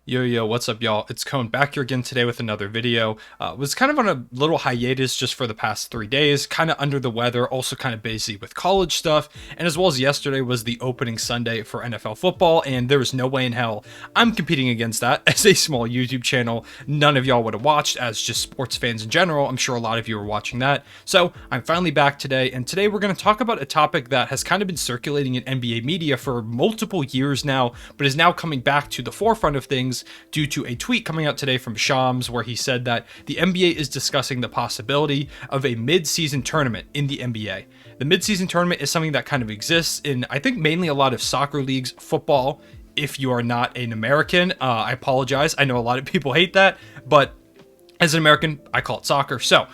Yo, what's up, y'all? It's Cone back here again today with another video. Was kind of on a little hiatus just for the past 3 days, kind of under the weather, also kind of busy with college stuff, and as well as yesterday was the opening Sunday for NFL football, and there was no way in hell I'm competing against that as a small YouTube channel. None of y'all would have watched as just sports fans in general. I'm sure a lot of you are watching that. So I'm finally back today, and today we're going to talk about a topic that has kind of been circulating in NBA media for multiple years now, but is now coming back to the forefront of things due to a tweet coming out today from Shams where he said that the NBA is discussing the possibility of a mid-season tournament in the NBA. The mid-season tournament is something that kind of exists in, I think, mainly a lot of soccer leagues, football. If you are not an American, I apologize. I know a lot of people hate that, but as an American, I call it soccer. So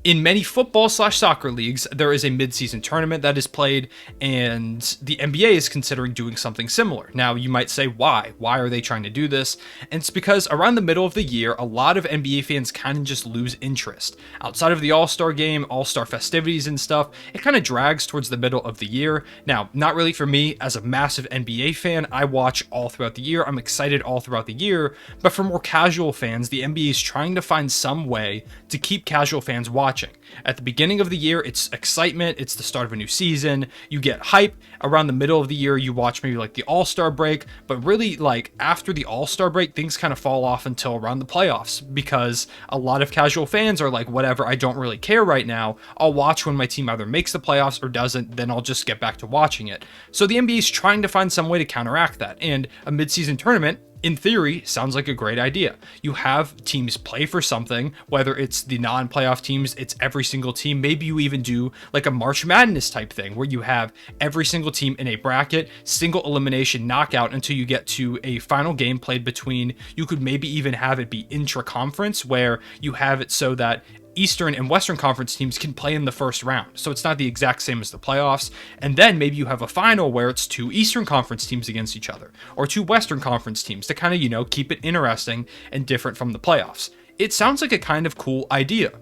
in many football/soccer leagues, there is a mid-season tournament that is played, and the NBA is considering doing something similar. Now, you might say, why? Why are they trying to do this? And it's because around the middle of the year, a lot of NBA fans kind of just lose interest. Outside of the All-Star game, All-Star festivities and stuff, it kind of drags towards the middle of the year. Now, not really for me. As a massive NBA fan, I watch all throughout the year. I'm excited all throughout the year. But for more casual fans, the NBA is trying to find some way to keep casual fans watching. At the beginning of the year, it's excitement, it's the start of a new season, you get hype. Around the middle of the year, you watch maybe like the All-Star break, but really like after the All-Star break, things kind of fall off until around the playoffs because a lot of casual fans are like, whatever, I don't really care right now. I'll watch when my team either makes the playoffs or doesn't, then I'll just get back to watching it. So the NBA is trying to find some way to counteract that, and a mid-season tournament, in theory, sounds like a great idea. You have teams play for something, whether it's the non-playoff teams, it's every single team. Maybe you even do like a March Madness type thing where you have every single team in a bracket, single elimination knockout until you get to a final game played between. You could maybe even have it be intra-conference where you have it so that Eastern and Western Conference teams can play in the first round. So it's not the exact same as the playoffs. And then maybe you have a final where it's two Eastern Conference teams against each other or two Western Conference teams to kind of, keep it interesting and different from the playoffs. It sounds like a kind of cool idea.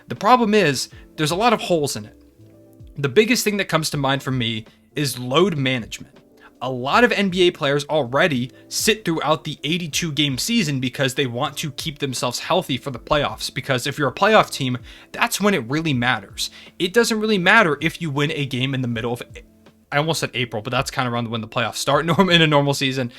The problem is there's a lot of holes in it. The biggest thing that comes to mind for me is load management. A lot of NBA players already sit throughout the 82 game season because they want to keep themselves healthy for the playoffs. Because if you're a playoff team, that's when it really matters. It doesn't really matter if you win a game in the middle of, I almost said April, but that's kind of around when the playoffs start in a normal season.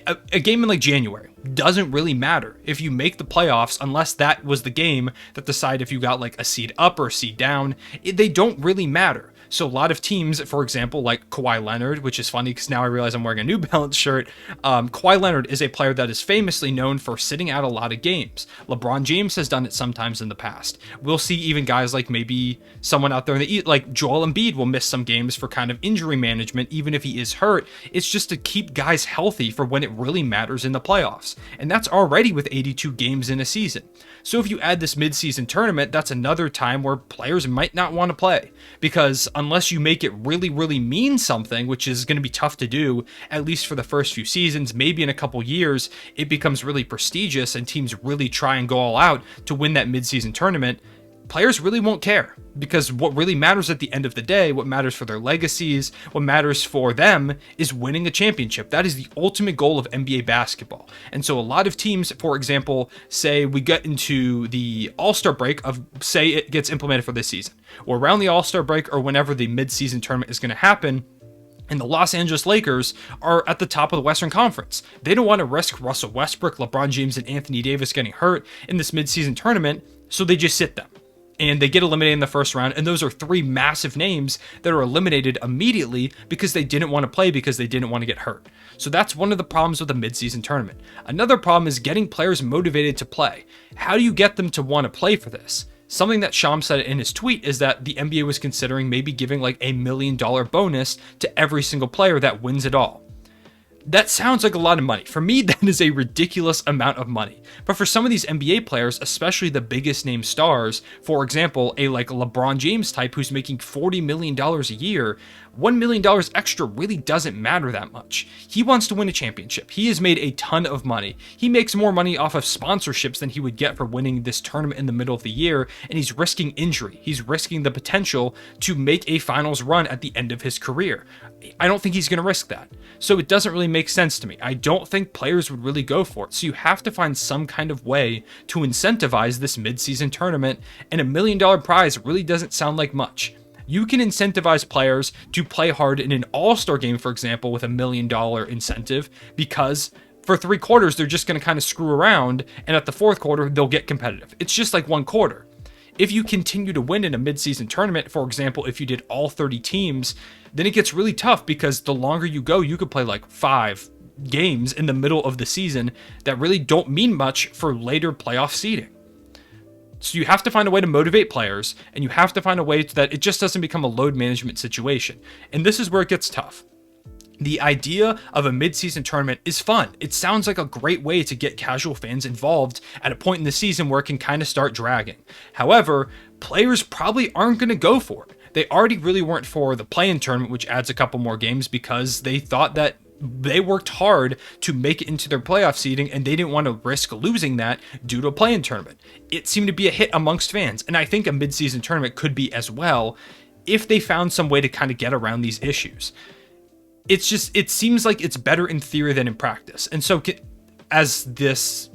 A game in like January doesn't really matter if you make the playoffs unless that was the game that decided if you got like a seed up or a seed down. They don't really matter. So a lot of teams, for example, like Kawhi Leonard, which is funny because now I realize I'm wearing a New Balance shirt. Kawhi Leonard is a player that is famously known for sitting out a lot of games. LeBron James has done it sometimes in the past. We'll see even guys like maybe someone out there in the East, like Joel Embiid will miss some games for kind of injury management, even if he is hurt. It's just to keep guys healthy for when it really matters in the playoffs. And that's already with 82 games in a season. So if you add this mid-season tournament, that's another time where players might not want to play because unless you make it really, really mean something, which is going to be tough to do, at least for the first few seasons, maybe in a couple years, it becomes really prestigious and teams really try and go all out to win that mid-season tournament, players really won't care because what really matters at the end of the day, what matters for their legacies, what matters for them is winning a championship. That is the ultimate goal of NBA basketball. And so a lot of teams, for example, say we get into the All-Star break of, say it gets implemented for this season, or around the All-Star break or whenever the mid-season tournament is going to happen, and the Los Angeles Lakers are at the top of the Western Conference. They don't want to risk Russell Westbrook, LeBron James, and Anthony Davis getting hurt in this mid-season tournament, so they just sit them. And they get eliminated in the first round, and those are three massive names that are eliminated immediately because they didn't want to play because they didn't want to get hurt. So that's one of the problems with the mid-season tournament. Another problem is getting players motivated to play. How do you get them to want to play for this? Something that Sham said in his tweet is that the NBA was considering maybe giving like $1 million bonus to every single player that wins it all. That sounds like a lot of money. For me, that is a ridiculous amount of money. But for some of these NBA players, especially the biggest name stars, for example, a like LeBron James type who's making $40 million a year, $1 million extra really doesn't matter that much. He wants to win a championship. He has made a ton of money. He makes more money off of sponsorships than he would get for winning this tournament in the middle of the year, and he's risking injury. He's risking the potential to make a finals run at the end of his career. I don't think he's going to risk that. So it doesn't really make sense to me. I don't think players would really go for it. So you have to find some kind of way to incentivize this mid-season tournament, and $1 million prize really doesn't sound like much. You can incentivize players to play hard in an all-star game, for example, with $1 million incentive, because for 3 quarters, they're just going to kind of screw around, and at the 4th quarter, they'll get competitive. It's just like 1 quarter. If you continue to win in a mid-season tournament, for example, if you did all 30 teams, then it gets really tough, because the longer you go, you could play like 5 games in the middle of the season that really don't mean much for later playoff seeding. So you have to find a way to motivate players, and you have to find a way that it just doesn't become a load management situation. And this is where it gets tough. The idea of a mid-season tournament is fun. It sounds like a great way to get casual fans involved at a point in the season where it can kind of start dragging. However, players probably aren't going to go for it. They already really weren't for the play-in tournament, which adds a couple more games, because they thought that they worked hard to make it into their playoff seeding, and they didn't want to risk losing that due to a play-in tournament. It seemed to be a hit amongst fans, and I think a mid-season tournament could be as well if they found some way to kind of get around these issues. It seems like it's better in theory than in practice. And so as this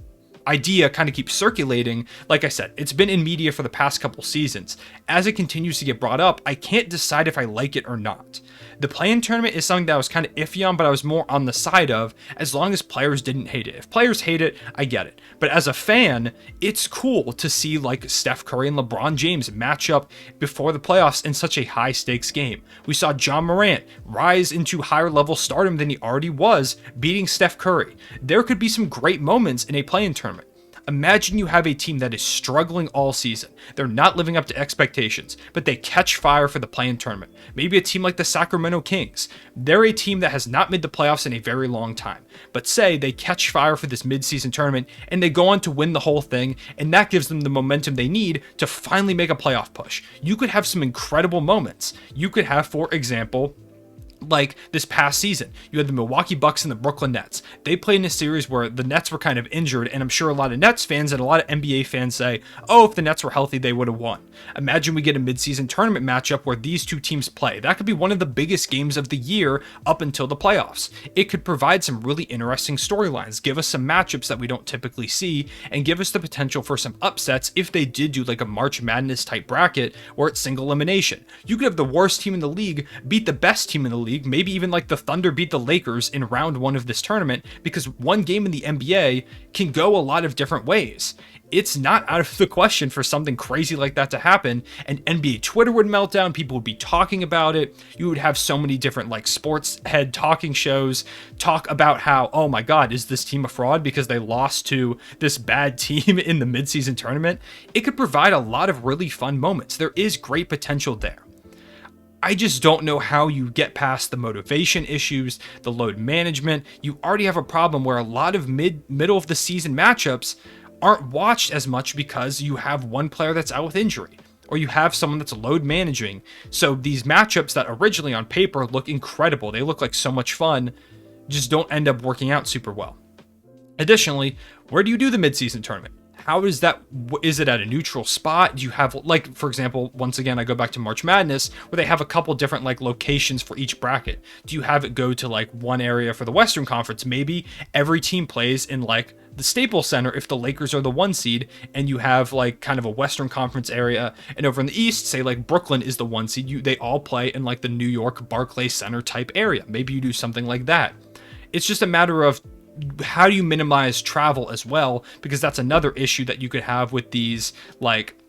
idea kind of keeps circulating, like I said, it's been in media for the past couple seasons. As it continues to get brought up, I can't decide if I like it or not. The play-in tournament is something that I was kind of iffy on, but I was more on the side of, as long as players didn't hate it. If players hate it, I get it. But as a fan, it's cool to see like Steph Curry and LeBron James match up before the playoffs in such a high-stakes game. We saw John Morant rise into higher level stardom than he already was, beating Steph Curry. There could be some great moments in a play-in tournament. Imagine you have a team that is struggling all season. They're not living up to expectations, but they catch fire for the play-in tournament. Maybe a team like the Sacramento Kings. They're a team that has not made the playoffs in a very long time. But say they catch fire for this mid-season tournament and they go on to win the whole thing, and that gives them the momentum they need to finally make a playoff push. You could have some incredible moments. You could have, for example, like this past season, you had the Milwaukee Bucks and the Brooklyn Nets. They played in a series where the Nets were kind of injured, and I'm sure a lot of Nets fans and a lot of NBA fans say, oh, if the Nets were healthy, they would have won. Imagine we get a mid-season tournament matchup where these two teams play. That could be one of the biggest games of the year up until the playoffs. It could provide some really interesting storylines, give us some matchups that we don't typically see, and give us the potential for some upsets if they did do like a March Madness type bracket where it's single elimination. You could have the worst team in the league beat the best team in the league, maybe even like the Thunder beat the Lakers in round 1 of this tournament, because one game in the NBA can go a lot of different ways. It's not out of the question for something crazy like that to happen, and NBA Twitter would melt down, people would be talking about it. You would have so many different like sports head talking shows talk about how, oh my god, is this team a fraud because they lost to this bad team in the midseason tournament? It could provide a lot of really fun moments. There is great potential there. I just don't know how you get past the motivation issues, the load management. You already have a problem where a lot of middle of the season matchups aren't watched as much because you have one player that's out with injury, or you have someone that's load managing. So these matchups that originally on paper look incredible, they look like so much fun, just don't end up working out super well. Additionally, where do you do the midseason tournament? How is that? Is it at a neutral spot? Do you have, like, for example, once again, I go back to March Madness, where they have a couple different like locations for each bracket. Do you have it go to like one area for the Western Conference? Maybe every team plays in like the Staples Center if the Lakers are the 1 seed, and you have like kind of a Western Conference area, and over in the East, say like Brooklyn is the 1 seed, they all play in like the New York Barclays Center type area. Maybe you do something like that. It's just a matter of how do you minimize travel as well, because that's another issue that you could have with these like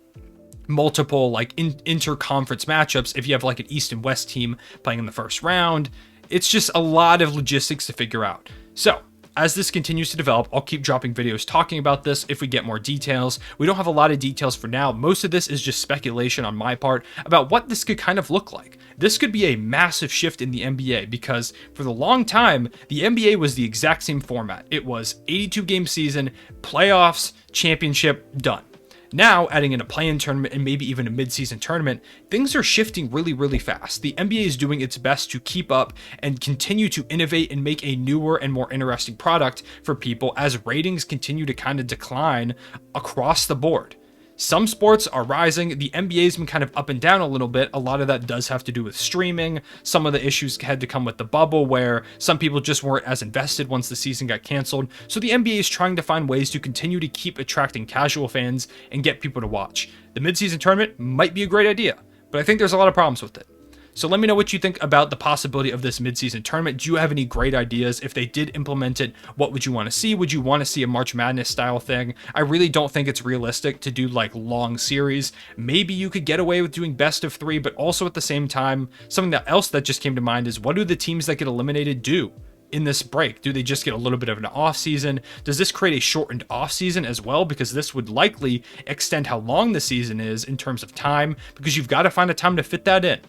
multiple like inter-conference matchups. If you have like an East and West team playing in the first round, it's just a lot of logistics to figure out. So as this continues to develop, I'll keep dropping videos talking about this if we get more details. We don't have a lot of details for now. Most of this is just speculation on my part about what this could kind of look like. This could be a massive shift in the NBA, because for the long time, the NBA was the exact same format. It was 82-game season, playoffs, championship, done. Now, adding in a play-in tournament and maybe even a mid-season tournament, things are shifting really, really fast. The NBA is doing its best to keep up and continue to innovate and make a newer and more interesting product for people as ratings continue to kind of decline across the board. Some sports are rising. The NBA's been kind of up and down a little bit. A lot of that does have to do with streaming. Some of the issues had to come with the bubble where some people just weren't as invested once the season got canceled. So the NBA is trying to find ways to continue to keep attracting casual fans and get people to watch. The midseason tournament might be a great idea, but I think there's a lot of problems with it. So let me know what you think about the possibility of this midseason tournament. Do you have any great ideas? If they did implement it, what would you want to see? Would you want to see a March Madness style thing? I really don't think it's realistic to do like long series. Maybe you could get away with doing best of 3, but also at the same time, something else that just came to mind is, what do the teams that get eliminated do in this break? Do they just get a little bit of an off season? Does this create a shortened off season as well? Because this would likely extend how long the season is in terms of time, because you've got to find a time to fit that in.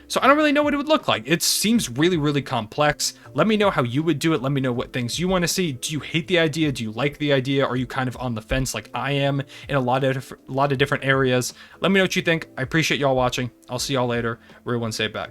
So I don't really know what it would look like. It seems really, really complex. Let me know how you would do it. Let me know what things you want to see. Do you hate the idea? Do you like the idea? Are you kind of on the fence like I am in a lot of different areas? Let me know what you think. I appreciate y'all watching. I'll see y'all later. Everyone, stay back.